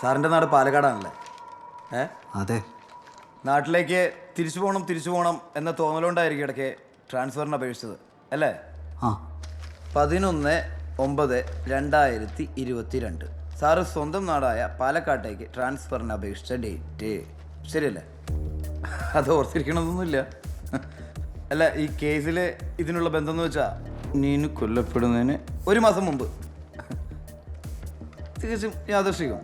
സാറിൻ്റെ നാട് പാലക്കാടാണല്ലേ? അതെ. നാട്ടിലേക്ക് തിരിച്ചു പോകണം എന്ന തോന്നലുകൊണ്ടായിരിക്കും ഇടയ്ക്ക് ട്രാൻസ്ഫറിന് അപേക്ഷിച്ചത് അല്ലേ? 11/9/2022 സാറ് സ്വന്തം നാടായ പാലക്കാട്ടേക്ക് ട്രാൻസ്ഫറിന് അപേക്ഷിച്ച ഡേറ്റ് ശരിയല്ലേ? അത് ഓർത്തിരിക്കണമെന്നൊന്നുമില്ല. അല്ല, ഈ കേസിൽ ഇതിനുള്ള ബന്ധം എന്ന് വെച്ചാൽ നീനു കൊല്ലപ്പെടുന്നതിന് 1 മാസം മുമ്പ്. തികച്ചും യാദൃശ്ചികം.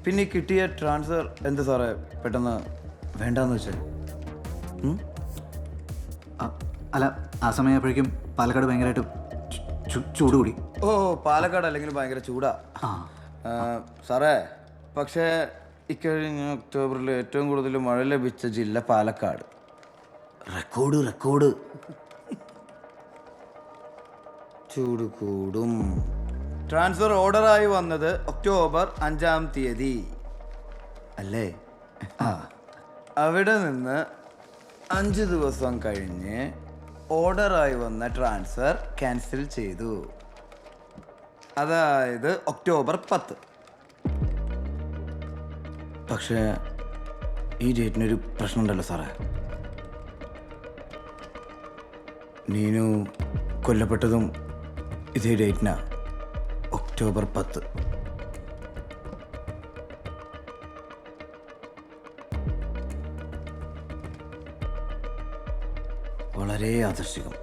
പിന്നെ കിട്ടിയ ട്രാൻസ്ഫർ എന്താ സാറേ പെട്ടെന്ന് വേണ്ടാന്ന് വെച്ചാൽ? അല്ല, ആ സമയപ്പോഴേക്കും പാലക്കാട് ഭയങ്കരമായിട്ട് ചൂട് കൂടി. ഓ, പാലക്കാട് അല്ലെങ്കിൽ ഭയങ്കര ചൂടാ സാറേ. പക്ഷേ ഇക്കഴിഞ്ഞ ഒക്ടോബറിൽ ഏറ്റവും കൂടുതൽ മഴ ലഭിച്ച ജില്ല പാലക്കാട്. റെക്കോർഡ്. ചൂട് കൂടും. ട്രാൻസ്ഫർ ഓർഡറായി വന്നത് ഒക്ടോബർ 5-ാം തീയതി അല്ലേ? അവിടെ നിന്ന് 5 ദിവസം കഴിഞ്ഞ് ഓർഡറായി വന്ന ട്രാൻസ്ഫർ ക്യാൻസൽ ചെയ്തു. അതായത് ഒക്ടോബർ 10. പക്ഷേ ഈ ഡേറ്റിനൊരു പ്രശ്നമുണ്ടല്ലോ സാറേ. നീനു കൊല്ലപ്പെട്ടതും ഇതേ ഡേറ്റിനാ, ഒക്ടോബർ 10. വളരെ ആകർഷകം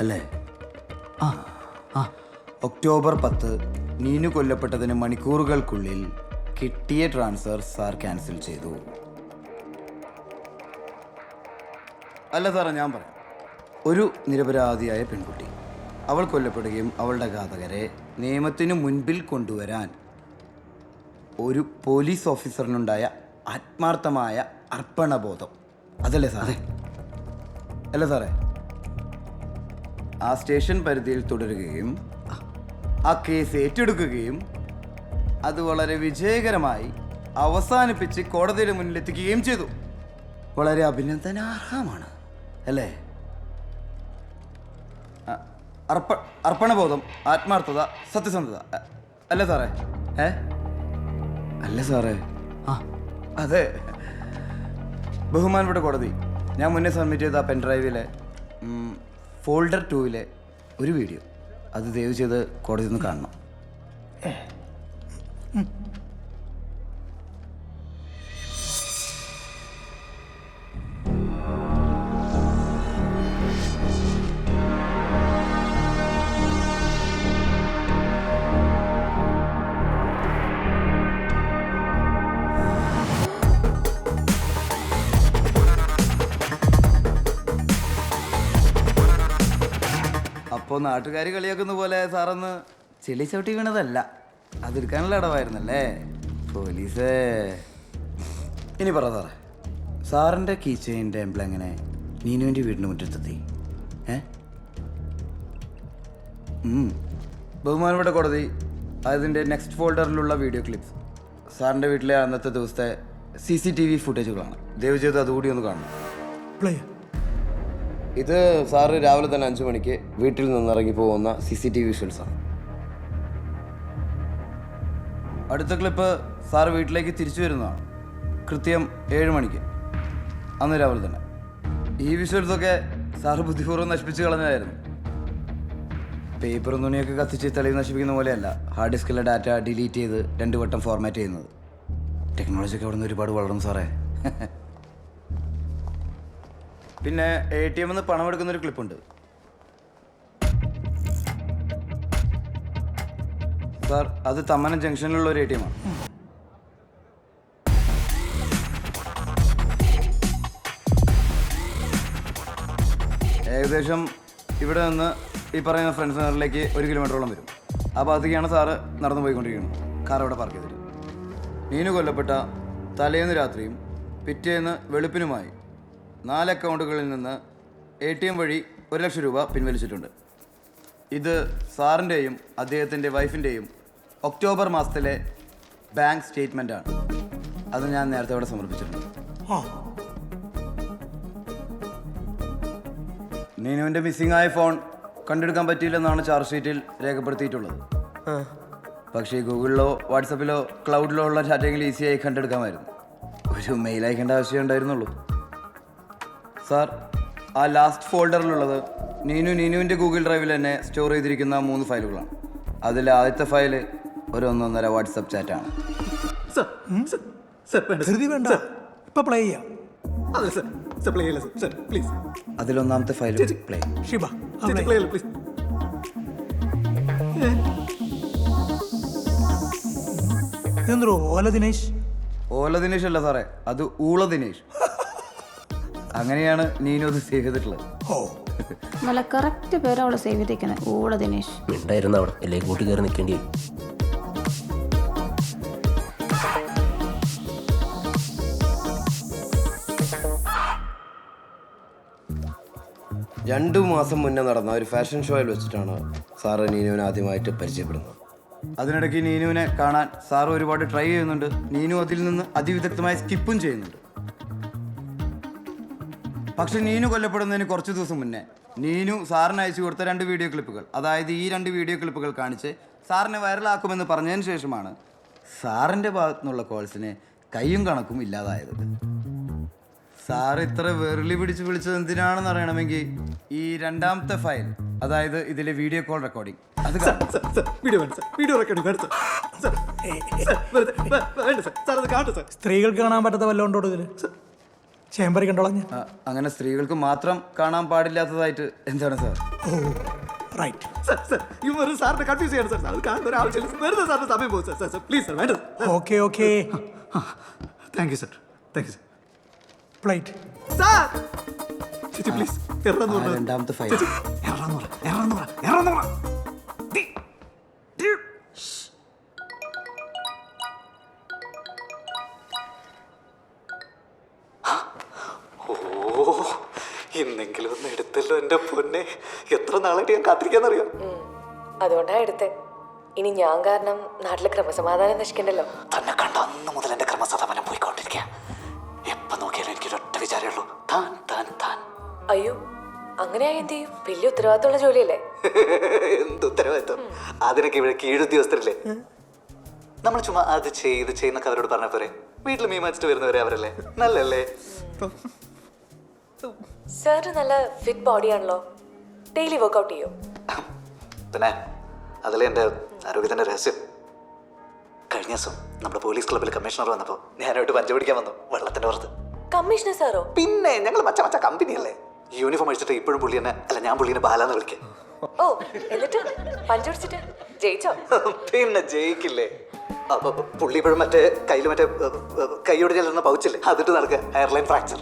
അല്ലേ? ഒക്ടോബർ 10 നീനു കൊല്ലപ്പെട്ടതിന് മണിക്കൂറുകൾക്കുള്ളിൽ കിട്ടിയ ട്രാൻസ്ഫർ സാർ ക്യാൻസൽ ചെയ്തു. അല്ല സാറേ, ഞാൻ പറയാം. ഒരു നിരപരാധിയായ പെൺകുട്ടി, അവൾ കൊല്ലപ്പെടുകയും അവളുടെ ഘാതകരെ നിയമത്തിനു മുൻപിൽ കൊണ്ടുവരാൻ ഒരു പോലീസ് ഓഫീസറിനുണ്ടായ ആത്മാർത്ഥമായ അർപ്പണബോധം, അതല്ലേ സാറേ? അല്ല സാറേ, ആ സ്റ്റേഷൻ പരിധിയിൽ തുടരുകയും ആ കേസ് ഏറ്റെടുക്കുകയും അത് വളരെ വിജയകരമായി അവസാനിപ്പിച്ച് കോടതിയുടെ മുന്നിൽ എത്തിക്കുകയും ചെയ്തു. വളരെ അഭിനന്ദനാർഹമാണ് അല്ലേ? അർപ്പണബോധം, ആത്മാർത്ഥത, സത്യസന്ധത അല്ലേ സാറേ? അല്ലേ സാറേ? അതെ. ബഹുമാനപ്പെട്ട കോടതി, ഞാൻ മുന്നേ സബ്മിറ്റ് ചെയ്ത പെൻഡ്രൈവിലെ ഫോൾഡർ 2-ലെ ഒരു വീഡിയോ, അത് ദയവ് ചെയ്ത് കോടതി ഒന്ന് കാണണം. അപ്പോൾ നാട്ടുകാർ കളിയാക്കുന്ന പോലെ സാറൊന്ന് ചെളി ചവിട്ടി വീണതല്ല, അതെടുക്കാനുള്ള ഇടവായിരുന്നല്ലേ പോലീസ്? ഇനി പറ സാറേ, സാറിൻ്റെ കീ ചെയിൻ്റെ എംബ്ലം എങ്ങനെ നീനുവിൻ്റെ വീടിന് മുറ്റത്തെത്തി? ബഹുമാനപ്പെട്ട കോടതി, അതിൻ്റെ നെക്സ്റ്റ് ഫോൾഡറിലുള്ള വീഡിയോ ക്ലിപ്സ് സാറിൻ്റെ വീട്ടിലെ അന്നത്തെ ദിവസത്തെ CCTV ഫുട്ടേജുകളാണ്. ദയവ് ചെയ്ത് അതുകൂടി ഒന്ന് കാണണം. ഇത് സാറ് രാവിലെ തന്നെ 5 മണിക്ക് വീട്ടിൽ നിന്നിറങ്ങി പോകുന്ന CCTV വിഷ്വൽസാണ്. അടുത്ത ക്ലിപ്പ് സാറ് വീട്ടിലേക്ക് തിരിച്ചു വരുന്നതാണ്, കൃത്യം 7 മണിക്ക്, അന്ന് രാവിലെ തന്നെ. ഈ വിഷ്വൽസൊക്കെ സാറ് ബുദ്ധിപൂർവ്വം നശിപ്പിച്ച് കളഞ്ഞതായിരുന്നു. പേപ്പറും തുണിയൊക്കെ കത്തിച്ച് തെളിവ് നശിപ്പിക്കുന്ന പോലെയല്ല ഹാർഡ് ഡിസ്കിലെ ഡാറ്റ ഡിലീറ്റ് ചെയ്ത് 2 വട്ടം ഫോർമാറ്റ് ചെയ്യുന്നത്. ടെക്നോളജിയൊക്കെ അവിടെ നിന്ന് ഒരുപാട് വളർന്നു സാറേ. പിന്നെ ATM നിന്ന് പണം എടുക്കുന്നൊരു ക്ലിപ്പുണ്ട് സാർ. അത് തമ്മനം ജംഗ്ഷനിലുള്ള ഒരു ATM ആണ്. ഏകദേശം ഇവിടെ നിന്ന് ഈ പറയുന്ന ഫ്രണ്ട്സ് നഗറിലേക്ക് 1 കിലോമീറ്ററോളം വരും. ആ ഭാഗത്തേക്കാണ് സാറ് നടന്നു പോയിക്കൊണ്ടിരിക്കുന്നത്. കാർ അവിടെ പാർക്ക് ചെയ്തിട്ട് നീനു കൊല്ലപ്പെട്ട തലേന്ന് രാത്രിയും പിറ്റേന്ന് വെളുപ്പിനുമായി 4 അക്കൗണ്ടുകളിൽ നിന്ന് ATM വഴി 1 ലക്ഷം രൂപ പിൻവലിച്ചിട്ടുണ്ട്. ഇത് സാറിൻ്റെയും അദ്ദേഹത്തിൻ്റെ വൈഫിൻ്റെയും ഒക്ടോബർ മാസത്തിലെ ബാങ്ക് സ്റ്റേറ്റ്മെൻറ്റാണ്. അത് ഞാൻ നേരത്തെ അവിടെ സമർപ്പിച്ചിട്ടുണ്ട്. നീനുവിൻ്റെ മിസ്സിംഗ് ആയ ഫോൺ കണ്ടെടുക്കാൻ പറ്റിയില്ലെന്നാണ് ചാർജ് ഷീറ്റിൽ രേഖപ്പെടുത്തിയിട്ടുള്ളത്. പക്ഷേ ഗൂഗിളിലോ വാട്സപ്പിലോ ക്ലൗഡിലോ ഉള്ള ചാറ്റെങ്കിലും ഈസിയായി കണ്ടെടുക്കാമായിരുന്നു. ഒരു മെയിൽ അയക്കേണ്ട ആവശ്യമേ ഉണ്ടായിരുന്നുള്ളൂ. സാർ, ആ ലാസ്റ്റ് ഫോൾഡറിലുള്ളത് നീനുവിൻ്റെ ഗൂഗിൾ ഡ്രൈവിൽ തന്നെ സ്റ്റോർ ചെയ്തിരിക്കുന്ന 3 ഫയലുകളാണ്. അതിൽ ആദ്യത്തെ ഫയൽ ഒരു 1.5 വാട്സപ്പ് ചാറ്റാണ്. വേണ്ട ഇപ്പൊ പ്ലേ ചെയ്യാം. അതിലൊന്നാമത്തെ ഫയൽ പ്ലേ. ഷിബ ഇതെന്തോ ഓല ദിനേശ്. ഓല ദിനേഷ് അല്ല സാറേ, അത് ഊള ദിനേഷ്. അങ്ങനെയാണ് നീനു അത് സേവ് ചെയ്തിട്ടുള്ളത്. ഓ നല്ല കറക്റ്റ് പേര് അവളെ സേവ് ചെയ്തേക്കുന്നത്, ഊള ദിനേശ്. മിണ്ടായിരുന്നു അവിടെ, എല്ലേ കൂട്ടി കയറി നിൽക്കേണ്ടി വരും. രണ്ടു മാസം മുന്നേ നടന്ന ഒരു ഫാഷൻ ഷോയിൽ വെച്ചിട്ടാണ് സാറ് നീനുവിനെ ആദ്യമായിട്ട് പരിചയപ്പെടുന്നത്. അതിനിടയ്ക്ക് നീനുവിനെ കാണാൻ സാർ ഒരുപാട് ട്രൈ ചെയ്യുന്നുണ്ട്. നീനു അതിൽ നിന്ന് അതിവിദഗ്ധമായി സ്കിപ്പും ചെയ്യുന്നുണ്ട്. പക്ഷെ നീനു കൊല്ലപ്പെടുന്നതിന് കുറച്ച് ദിവസം മുന്നേ നീനു സാറിന് അയച്ചു കൊടുത്ത 2 വീഡിയോ ക്ലിപ്പുകൾ, അതായത് ഈ 2 വീഡിയോ ക്ലിപ്പുകൾ കാണിച്ച് സാറിനെ വൈറലാക്കുമെന്ന് പറഞ്ഞതിന് ശേഷമാണ് സാറിൻ്റെ ഭാഗത്തു നിന്നുള്ള കോൾസിന് കയ്യും കണക്കും ഇല്ലാതായത്. സാർ ഇത്ര വെറുളി പിടിച്ച് വിളിച്ചത് എന്തിനാണെന്ന് അറിയണമെങ്കിൽ ഈ 2ാമത്തെ ഫയൽ, അതായത് ഇതിലെ വീഡിയോ കോൾ റെക്കോർഡിംഗ്, അത് സ്ത്രീകൾക്ക് കാണാൻ പറ്റാത്ത വല്ലതുണ്ടോ ഇതില്? ചേമ്പറി കണ്ടോളാം ഞാൻ. അങ്ങനെ സ്ത്രീകൾക്ക് മാത്രം കാണാൻ പാടില്ലാത്തതായിട്ട് എന്താണ് sir? Oh right. Okay okay thank you sir, thank you sir. Plate 2ാമത്തെ ഫയൽ. ഇന്നെങ്കിലും ഒന്ന് എടുത്തല്ലോ എൻ്റെ പൊന്നെ. എത്ര നാളായിട്ട് ഞാൻ കാത്തിരിക്കാന്നറിയാം. അതുകൊണ്ടാ എടുത്തേ. ഇനി ഞാൻ കാരണം നാട്ടിലെ ക്രമസമാധാനം നശിക്കണ്ടല്ലോ. തന്നെ കണ്ട അന്ന് മുതൽ എൻ്റെ ക്രമസമാധാനം പോയിക്കൊണ്ടിരിക്കുക. എപ്പം നോക്കിയാലും എനിക്കൊരൊറ്റ വിചാരമുള്ളൂ, താൻ താൻ താൻ. അയ്യോ, അങ്ങനെയായി എന്ത് ചെയ്യും? വലിയ ഉത്തരവാദിത്തമുള്ള ജോലിയല്ലേ? എന്ത് ഉത്തരവാദിത്വം? അതിനൊക്കെ ഇവിടെ കീഴുദ്യോഗസ്ഥരില്ലേ? നമ്മൾ ചുമ്മാ അത് ചെയ്യുന്നൊക്കെ അവരോട് പറഞ്ഞ പോരെ. വീട്ടിൽ മീൻ മാച്ചിട്ട് വരുന്നവരെ അവരല്ലേ, നല്ലല്ലേ? സാറിന് നല്ല ഫിറ്റ് ബോഡിയാണല്ലോ. ഡെയിലി വർക്കൗട്ട് ചെയ്യോ? പിന്നെ അതല്ലേ എൻ്റെ ആരോഗ്യത്തിൻ്റെ രഹസ്യം. കഴിഞ്ഞ ദിവസം നമ്മുടെ പോലീസ് ക്ലബ്ബിൽ കമ്മീഷണർ വന്നപ്പോൾ ഞാനായിട്ട് പഞ്ച് പിടിക്കാൻ വന്നു, വെള്ളത്തിൻ്റെ പുറത്ത്. കമ്മീഷണർ സാറോ? പിന്നെ ഞങ്ങൾ മച്ച കമ്പനിയല്ലേ. യൂണിഫോം അടിച്ചിട്ട് ഇപ്പോഴും പുള്ളി തന്നെ അല്ല, ഞാൻ പുള്ളിനെ ബാലാന്ന് വിളിക്കാം. ഓ, എന്നിട്ട് പഞ്ച് പിടിച്ചിട്ട് ജയിച്ചോ? പിന്നെ ജയിക്കില്ലേ. അപ്പൊ പുള്ളി ഇപ്പോഴും മറ്റേ കയ്യിൽ മറ്റേ കൈയോട് ചെല്ലുന്ന പൗച്ചില്ലേ, അതിട്ട് നടക്കുക. Airline fracture.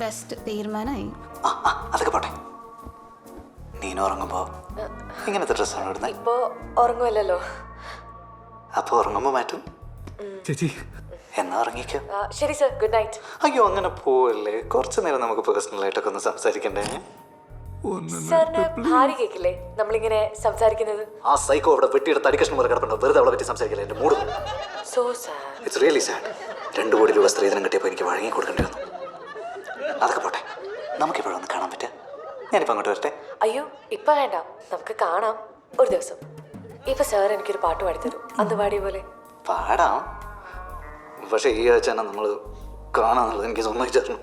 ബെസ്റ്റ് തീരുമാനമായി. അതൊക്കെ പോട്ടെ. നീന ഉറങ്ങുമ്പോ ഇങ്ങനത്തെ ഡ്രസ്സാണ് ഇടുന്നത്. ഇപ്പോ ഉറങ്ങുമല്ലോ. അപ്പൊ ഉറങ്ങുമ്പോ മാറ്റും ചേച്ചി. എന്നാ ഉറങ്ങിക്കോ. ശരി സർ, ഗുഡ് നൈറ്റ്. അയ്യോ അങ്ങനെ പോവല്ലേ, കുറച്ചു നേരം നമുക്ക് പേഴ്സണൽ ആയിട്ടൊക്കെ ഒന്ന് സംസാരിക്കണ്ടേ? സാറിന് ഭാര്യ കേക്കില്ലേ നമ്മളിങ്ങനെ സംസാരിക്കുന്നത്? ആ സൈക്കോ അവിടെ വെട്ടിയെടുത്ത് അടിക്കഷ്ണം പോലെ കിടപ്പുണ്ടോ, വെറുതെ അവളെ പറ്റി സംസാരിക്കില്ല. എന്റെ mood so sad. It's really sad. 2 കോടി രൂപ സ്ത്രീധനം കിട്ടിയപ്പോൾ എനിക്ക് വഴങ്ങി കൊടുക്കേണ്ടി വന്നു. അതൊക്കെ പോട്ടെ, നമുക്കിപ്പോഴൊന്ന് കാണാൻ പറ്റുക. ഞാനിപ്പോൾ അങ്ങോട്ട് വരട്ടെ? അയ്യോ, ഇപ്പൊ വേണ്ട, നമുക്ക് കാണാം ഒരു ദിവസം. ഇപ്പൊ സാർ എനിക്കൊരു പാട്ട് പാടിത്തരും, അന്ന് പാടിയ പോലെ. പാടാം, പക്ഷേ ഈ ആഴ്ച തന്നെ നമ്മൾ കാണാന്നുള്ളത് എനിക്ക് സമ്മതിച്ചായിരുന്നു.